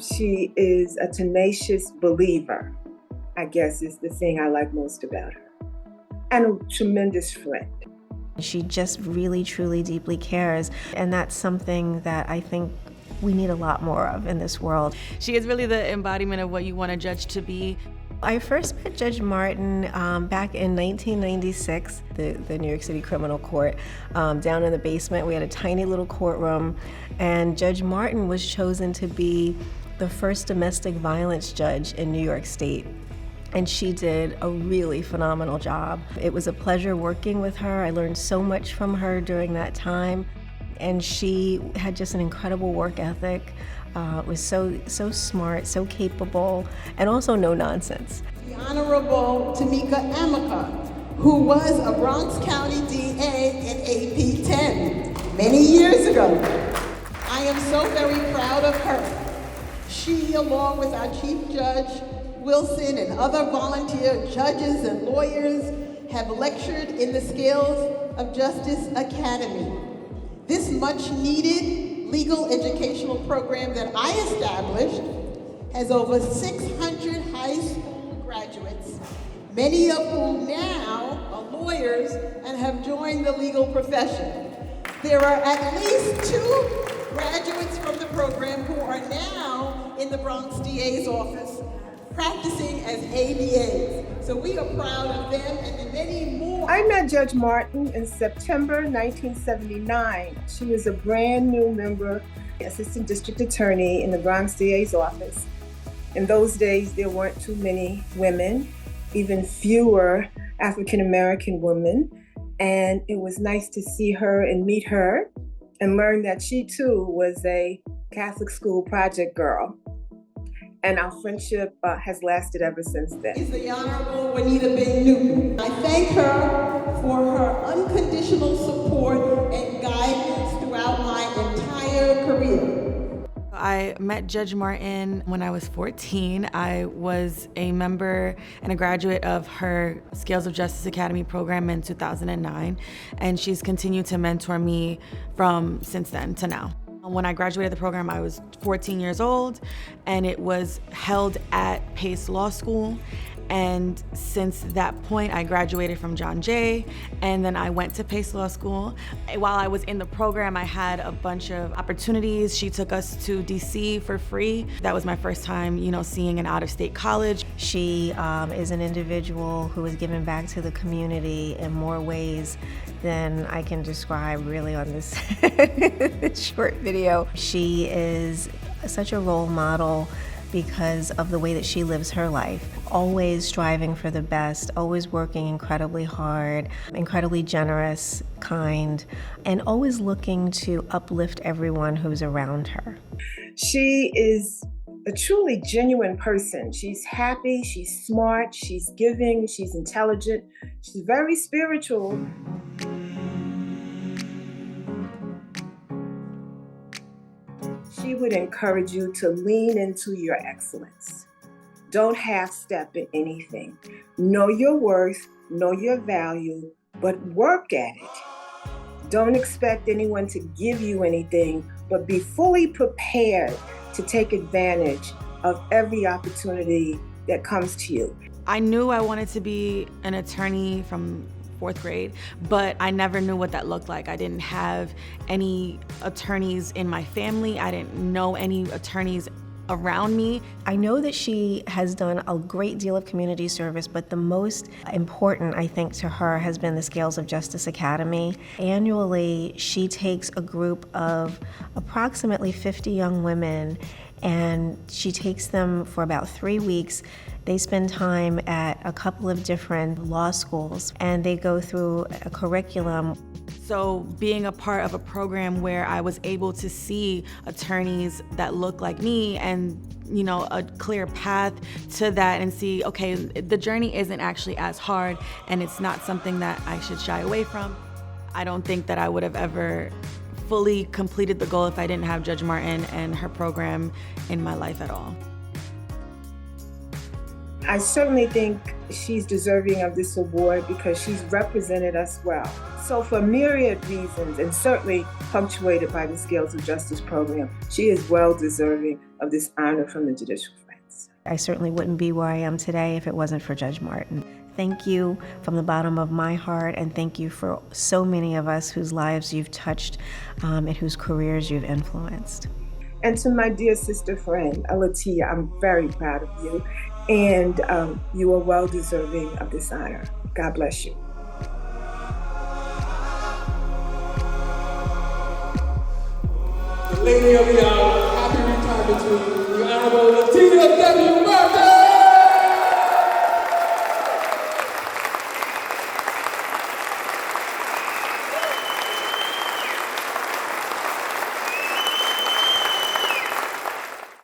She is a tenacious believer, I guess is the thing I like most about her, and a tremendous friend. She just really, truly, deeply cares, and that's something that I think we need a lot more of in this world. She is really the embodiment of what you want a judge to be. I first met Judge Martin back in 1996, the New York City Criminal Court, down in the basement. We had a tiny little courtroom, and Judge Martin was chosen to be the first domestic violence judge in New York State. And she did a really phenomenal job. It was a pleasure working with her. I learned so much from her during that time. And she had just an incredible work ethic, was so smart, so capable, and also no nonsense. The Honorable Tamika Amica, who was a Bronx County DA in AP 10 many years ago. I am so very proud of her. She, along with our Chief Judge, Wilson, and other volunteer judges and lawyers, have lectured in the Scales of Justice Academy. This much-needed legal educational program that I established has over 600 high school graduates, many of whom now are lawyers and have joined the legal profession. There are at least 2 graduates from the program who are now in the Bronx DA's office practicing as ABAs. So we are proud of them and the many more. I met Judge Martin in September 1979. She was a brand new member, assistant district attorney in the Bronx DA's office. In those days, there weren't too many women, even fewer African-American women. And it was nice to see her and meet her and learn that she too was a Catholic school project girl. And our friendship has lasted ever since then. Is the Honorable Juanita Bing Newton. I thank her for her unconditional support and guidance throughout my entire career. I met Judge Martin when I was 14. I was a member and a graduate of her Scales of Justice Academy program in 2009, and she's continued to mentor me from since then to now. When I graduated the program, I was 14 years old, and it was held at Pace Law School. And since that point, I graduated from John Jay, and then I went to Pace Law School. While I was in the program, I had a bunch of opportunities. She took us to DC for free. That was my first time, seeing an out-of-state college. She is an individual who has given back to the community in more ways than I can describe really on this short video. She is such a role model because of the way that she lives her life. Always striving for the best, always working incredibly hard, incredibly generous, kind, and always looking to uplift everyone who's around her. She is a truly genuine person. She's happy, she's smart, she's giving, she's intelligent, she's very spiritual. She would encourage you to lean into your excellence. Don't half-step in anything. Know your worth, know your value, but work at it. Don't expect anyone to give you anything, but be fully prepared to take advantage of every opportunity that comes to you. I knew I wanted to be an attorney from 4th grade, but I never knew what that looked like. I didn't have any attorneys in my family. I didn't know any attorneys around me. I know that she has done a great deal of community service, but the most important, I think, to her has been the Scales of Justice Academy. Annually, she takes a group of approximately 50 young women, and she takes them for about 3 weeks. They spend time at a couple of different law schools, and they go through a curriculum. So being a part of a program where I was able to see attorneys that look like me and, a clear path to that, and see, okay, the journey isn't actually as hard, and it's not something that I should shy away from. I don't think that I would have ever fully completed the goal if I didn't have Judge Martin and her program in my life at all. I certainly think She's deserving of this award because she's represented us well. So for myriad reasons, and certainly punctuated by the Scales of Justice program, she is well deserving of this honor from the Judicial Friends. I certainly wouldn't be where I am today if it wasn't for Judge Martin. Thank you from the bottom of my heart, and thank you for so many of us whose lives you've touched and whose careers you've influenced. And to my dear sister friend, Latia, I'm very proud of you, and you are well deserving of this honor. God bless you. The lady of the hour, happy retirement to the Honorable Latia W. Martin.